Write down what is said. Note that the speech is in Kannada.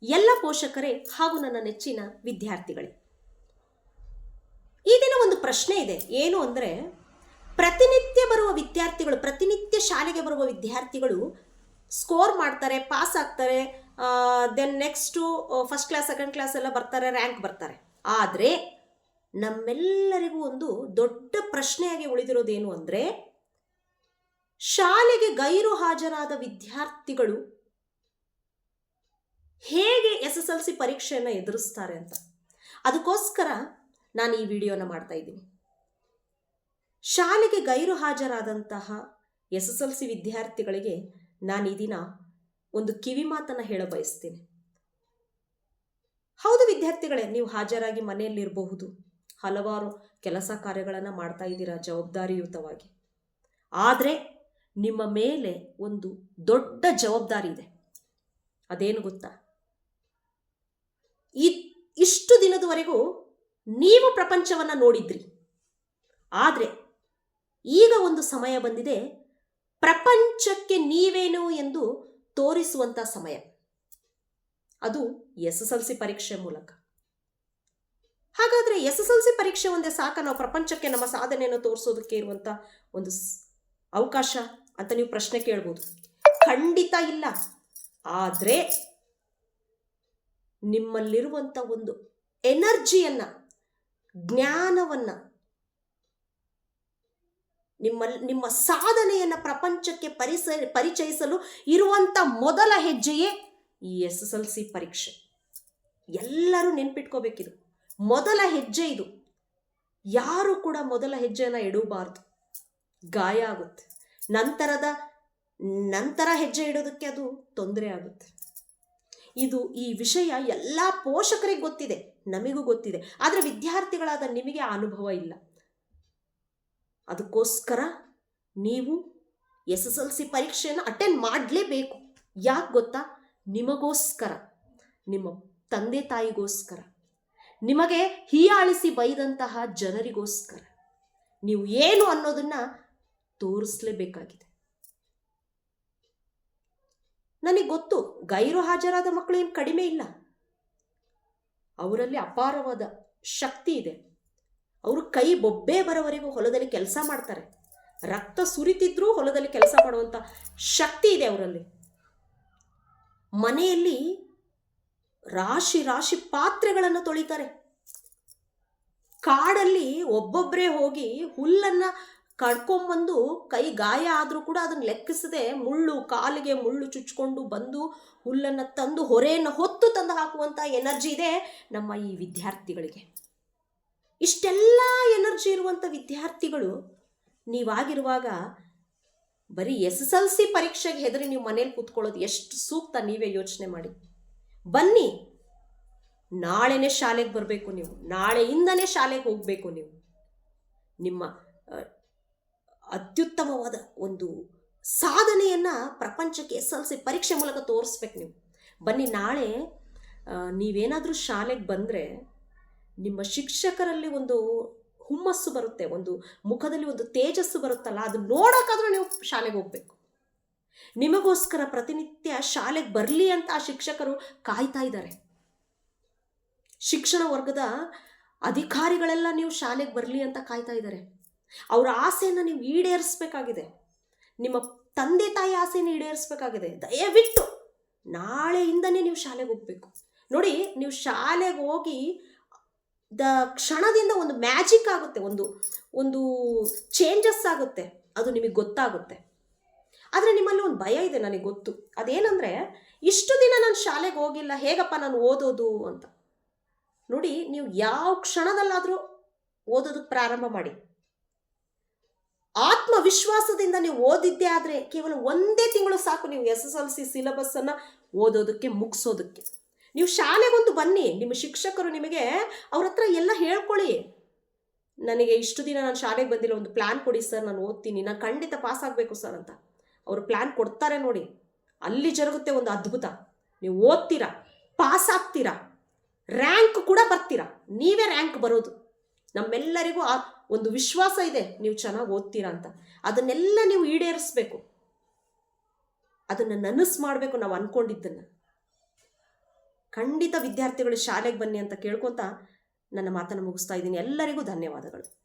ಎಲ್ಲ ಪೋಷಕರೇ ಹಾಗೂ ನನ್ನ ನೆಚ್ಚಿನ ವಿದ್ಯಾರ್ಥಿಗಳೇ, ಈ ದಿನ ಒಂದು ಪ್ರಶ್ನೆ ಇದೆ. ಏನು ಅಂದರೆ, ಪ್ರತಿನಿತ್ಯ ಶಾಲೆಗೆ ಬರುವ ವಿದ್ಯಾರ್ಥಿಗಳು ಸ್ಕೋರ್ ಮಾಡ್ತಾರೆ, ಪಾಸ್ ಆಗ್ತಾರೆ, then next first class second class ಎಲ್ಲ ಬರ್ತಾರೆ, ರ್ಯಾಂಕ್ ಬರ್ತಾರೆ. ಆದರೆ ನಮ್ಮೆಲ್ಲರಿಗೂ ಒಂದು ದೊಡ್ಡ ಪ್ರಶ್ನೆಯಾಗಿ ಉಳಿದಿರೋದೇನು ಅಂದರೆ, ಶಾಲೆಗೆ ಗೈರು ಹಾಜರಾದ ವಿದ್ಯಾರ್ಥಿಗಳು ಹೇಗೆ SSLC ಪರೀಕ್ಷೆಯನ್ನು ಎದುರಿಸ್ತಾರೆ ಅಂತ. ಅದಕ್ಕೋಸ್ಕರ ನಾನು ಈ ವಿಡಿಯೋನ ಮಾಡ್ತಾ ಇದ್ದೀನಿ. ಶಾಲೆಗೆ ಗೈರು ಹಾಜರಾದಂತಹ SSLC ವಿದ್ಯಾರ್ಥಿಗಳಿಗೆ ನಾನು ಈ ದಿನ ಒಂದು ಕಿವಿ ಮಾತನ್ನು ಹೇಳ ಬಯಸ್ತೀನಿ. ಹೌದು ವಿದ್ಯಾರ್ಥಿಗಳೇ, ನೀವು ಹಾಜರಾಗಿ ಮನೆಯಲ್ಲಿರಬಹುದು, ಹಲವಾರು ಕೆಲಸ ಕಾರ್ಯಗಳನ್ನು ಮಾಡ್ತಾ ಇದ್ದೀರಾ ಜವಾಬ್ದಾರಿಯುತವಾಗಿ. ಆದರೆ ನಿಮ್ಮ ಮೇಲೆ ಒಂದು ದೊಡ್ಡ ಜವಾಬ್ದಾರಿ ಇದೆ. ಅದೇನು ಗೊತ್ತಾ? ಇಷ್ಟು ದಿನದವರೆಗೂ ನೀವು ಪ್ರಪಂಚವನ್ನು ನೋಡಿದ್ರಿ, ಆದರೆ ಈಗ ಒಂದು ಸಮಯ ಬಂದಿದೆ, ಪ್ರಪಂಚಕ್ಕೆ ನೀವೇನು ಎಂದು ತೋರಿಸುವಂಥ ಸಮಯ. ಅದು SSLC ಪರೀಕ್ಷೆ ಮೂಲಕ. ಹಾಗಾದರೆ SSLC ಪರೀಕ್ಷೆ ಒಂದೇ ಸಾಕ ನಾವು ಪ್ರಪಂಚಕ್ಕೆ ನಮ್ಮ ಸಾಧನೆಯನ್ನು ತೋರಿಸೋದಕ್ಕೆ ಇರುವಂಥ ಒಂದು ಅವಕಾಶ ಅಂತ ನೀವು ಪ್ರಶ್ನೆ ಕೇಳ್ಬೋದು. ಖಂಡಿತ ಇಲ್ಲ. ಆದರೆ ನಿಮ್ಮಲ್ಲಿರುವಂಥ ಒಂದು ಎನರ್ಜಿಯನ್ನು, ಜ್ಞಾನವನ್ನು, ನಿಮ್ಮ ಸಾಧನೆಯನ್ನು ಪ್ರಪಂಚಕ್ಕೆ ಪರಿಚಯಿಸಲು ಇರುವಂಥ ಮೊದಲ ಹೆಜ್ಜೆಯೇ ಈ SSLC ಪರೀಕ್ಷೆ. ಎಲ್ಲರೂ ನೆನ್ಪಿಟ್ಕೋಬೇಕಿದು. ಮೊದಲ ಹೆಜ್ಜೆ ಇದು. ಯಾರು ಕೂಡ ಮೊದಲ ಹೆಜ್ಜೆಯನ್ನು ಇಡಬಾರ್ದು, ಗಾಯ ಆಗುತ್ತೆ. ನಂತರ ಹೆಜ್ಜೆ ಇಡೋದಕ್ಕೆ ಅದು ತೊಂದರೆ ಆಗುತ್ತೆ. ಈ ವಿಷಯ ಎಲ್ಲ ಪೋಷಕರಿಗೆ ಗೊತ್ತಿದೆ, ನಮಗೂ ಗೊತ್ತಿದೆ. ಆದರೆ ವಿದ್ಯಾರ್ಥಿಗಳಾದ ನಿಮಗೆ ಆ ಅನುಭವ ಇಲ್ಲ. ಅದಕ್ಕೋಸ್ಕರ ನೀವು SSLC ಪರೀಕ್ಷೆಯನ್ನು ಅಟೆಂಡ್ ಮಾಡಲೇಬೇಕು. ಯಾಕೆ ಗೊತ್ತಾ? ನಿಮಗೋಸ್ಕರ, ನಿಮ್ಮ ತಂದೆ ತಾಯಿಗೋಸ್ಕರ, ನಿಮಗೆ ಹೀಯಾಳಿಸಿ ಬೈದಂತಹ ಜನರಿಗೋಸ್ಕರ ನೀವು ಏನು ಅನ್ನೋದನ್ನು ತೋರಿಸಲೇಬೇಕಾಗಿದೆ. ನನಗೆ ಗೊತ್ತು, ಗೈರು ಹಾಜರಾದ ಮಕ್ಕಳು ಏನು ಕಡಿಮೆ ಇಲ್ಲ. ಅವರಲ್ಲಿ ಅಪಾರವಾದ ಶಕ್ತಿ ಇದೆ. ಅವರು ಕೈ ಬೊಬ್ಬೆ ಬರೋವರೆಗೂ ಹೊಲದಲ್ಲಿ ಕೆಲಸ ಮಾಡ್ತಾರೆ. ರಕ್ತ ಸುರಿತಿದ್ರೂ ಹೊಲದಲ್ಲಿ ಕೆಲಸ ಮಾಡುವಂಥ ಶಕ್ತಿ ಇದೆ ಅವರಲ್ಲಿ. ಮನೆಯಲ್ಲಿ ರಾಶಿ ರಾಶಿ ಪಾತ್ರೆಗಳನ್ನು ತೊಳಿತಾರೆ. ಕಾಡಲ್ಲಿ ಒಬ್ಬೊಬ್ಬರೇ ಹೋಗಿ ಹುಲ್ಲನ್ನು ಕಡ್ಕೊಂಬಂದು ಕೈ ಗಾಯ ಆದರೂ ಕೂಡ ಅದನ್ನು ಲೆಕ್ಕಿಸದೆ ಕಾಲಿಗೆ ಮುಳ್ಳು ಚುಚ್ಕೊಂಡು ಬಂದು ಹುಲ್ಲನ್ನು ತಂದು ಹೊರೆಯನ್ನು ಹೊತ್ತು ತಂದು ಹಾಕುವಂಥ ಎನರ್ಜಿ ಇದೆ ನಮ್ಮ ಈ ವಿದ್ಯಾರ್ಥಿಗಳಿಗೆ. ಇಷ್ಟೆಲ್ಲ ಎನರ್ಜಿ ಇರುವಂಥ ವಿದ್ಯಾರ್ಥಿಗಳು ನೀವಾಗಿರುವಾಗ ಬರೀ SSLC ಪರೀಕ್ಷೆಗೆ ಹೆದರಿ ನೀವು ಮನೇಲಿ ಕೂತ್ಕೊಳ್ಳೋದು ಎಷ್ಟು ಸೂಕ್ತ? ನೀವೇ ಯೋಚನೆ ಮಾಡಿ. ಬನ್ನಿ, ನಾಳೆನೇ ಶಾಲೆಗೆ ಬರಬೇಕು. ನೀವು ನಾಳೆಯಿಂದನೇ ಶಾಲೆಗೆ ಹೋಗಬೇಕು. ನೀವು ನಿಮ್ಮ ಅತ್ಯುತ್ತಮವಾದ ಒಂದು ಸಾಧನೆಯನ್ನು ಪ್ರಪಂಚಕ್ಕೆ SSLC ಪರೀಕ್ಷೆ ಮೂಲಕ ತೋರಿಸ್ಬೇಕು. ನೀವು ಬನ್ನಿ. ನಾಳೆ ನೀವೇನಾದರೂ ಶಾಲೆಗೆ ಬಂದರೆ ನಿಮ್ಮ ಶಿಕ್ಷಕರಲ್ಲಿ ಒಂದು ಹುಮ್ಮಸ್ಸು ಬರುತ್ತೆ, ಒಂದು ಮುಖದಲ್ಲಿ ಒಂದು ತೇಜಸ್ಸು ಬರುತ್ತಲ್ಲ, ಅದು ನೋಡೋಕ್ಕಾದ್ರೂ ನೀವು ಶಾಲೆಗೆ ಹೋಗಬೇಕು. ನಿಮಗೋಸ್ಕರ ಪ್ರತಿನಿತ್ಯ ಶಾಲೆಗೆ ಬರಲಿ ಅಂತ ಆ ಶಿಕ್ಷಕರು ಕಾಯ್ತಾ ಇದ್ದಾರೆ. ಶಿಕ್ಷಣ ವರ್ಗದ ಅಧಿಕಾರಿಗಳೆಲ್ಲ ನೀವು ಶಾಲೆಗೆ ಬರಲಿ ಅಂತ ಕಾಯ್ತಾ ಇದ್ದಾರೆ. ಅವರ ಆಸೆಯನ್ನು ನೀವು ಈಡೇರಿಸಬೇಕಾಗಿದೆ. ನಿಮ್ಮ ತಂದೆ ತಾಯಿ ಆಸೆಯನ್ನು ಈಡೇರಿಸಬೇಕಾಗಿದೆ. ದಯವಿಟ್ಟು ನಾಳೆಯಿಂದನೇ ನೀವು ಶಾಲೆಗೆ ಹೋಗಬೇಕು. ನೋಡಿ, ನೀವು ಶಾಲೆಗೆ ಹೋಗಿ ಕ್ಷಣದಿಂದ ಒಂದು ಮ್ಯಾಜಿಕ್ ಆಗುತ್ತೆ, ಒಂದು ಚೇಂಜಸ್ ಆಗುತ್ತೆ. ಅದು ನಿಮಗೆ ಗೊತ್ತಾಗುತ್ತೆ. ಆದರೆ ನಿಮ್ಮಲ್ಲಿ ಒಂದು ಭಯ ಇದೆ, ನನಗೆ ಗೊತ್ತು. ಅದೇನಂದರೆ, ಇಷ್ಟು ದಿನ ನಾನು ಶಾಲೆಗೆ ಹೋಗಿಲ್ಲ, ಹೇಗಪ್ಪ ನಾನು ಓದೋದು ಅಂತ. ನೋಡಿ, ನೀವು ಯಾವ ಕ್ಷಣದಲ್ಲಾದರೂ ಓದೋದಕ್ಕೆ ಪ್ರಾರಂಭ ಮಾಡಿ. ಆತ್ಮವಿಶ್ವಾಸದಿಂದ ನೀವು ಓದಿದ್ದೇ ಆದರೆ ಕೇವಲ 1 ತಿಂಗಳು ಸಾಕು ನೀವು SSLC ಸಿಲೆಬಸ್ಸನ್ನು ಓದೋದಕ್ಕೆ, ಮುಗಿಸೋದಕ್ಕೆ. ನೀವು ಶಾಲೆಗೊಂದು ಬನ್ನಿ. ನಿಮ್ಮ ಶಿಕ್ಷಕರು ನಿಮಗೆ ಅವ್ರ ಹತ್ರ ಎಲ್ಲ ಹೇಳ್ಕೊಳ್ಳಿ. ನನಗೆ ಇಷ್ಟು ದಿನ ನಾನು ಶಾಲೆಗೆ ಬಂದಿಲ್ಲ, ಒಂದು ಪ್ಲ್ಯಾನ್ ಕೊಡಿ ಸರ್, ನಾನು ಓದ್ತೀನಿ, ನಾನು ಖಂಡಿತ ಪಾಸ್ ಆಗಬೇಕು ಸರ್ ಅಂತ. ಅವರು ಪ್ಲ್ಯಾನ್ ಕೊಡ್ತಾರೆ. ನೋಡಿ, ಅಲ್ಲಿ ಜರುಗುತ್ತೆ ಒಂದು ಅದ್ಭುತ. ನೀವು ಓದ್ತೀರಾ, ಪಾಸ್ ಆಗ್ತೀರಾ, ರ್ಯಾಂಕ್ ಕೂಡ ಬರ್ತೀರಾ. ನೀವೇ ರ್ಯಾಂಕ್ ಬರೋದು. ನಮ್ಮೆಲ್ಲರಿಗೂ ಆ ಒಂದು ವಿಶ್ವಾಸ ಇದೆ, ನೀವು ಚೆನ್ನಾಗಿ ಓದ್ತೀರಾ ಅಂತ. ಅದನ್ನೆಲ್ಲ ನೀವು ಈಡೇರಿಸಬೇಕು. ಅದನ್ನು ನನಸು ಮಾಡಬೇಕು. ನಾವು ಅಂದ್ಕೊಂಡಿದ್ದನ್ನು ಖಂಡಿತ ವಿದ್ಯಾರ್ಥಿಗಳು ಶಾಲೆಗೆ ಬನ್ನಿ ಅಂತ ಕೇಳ್ಕೊತ ನನ್ನ ಮಾತನ್ನು ಮುಗಿಸ್ತಾ ಇದ್ದೀನಿ. ಎಲ್ಲರಿಗೂ ಧನ್ಯವಾದಗಳು.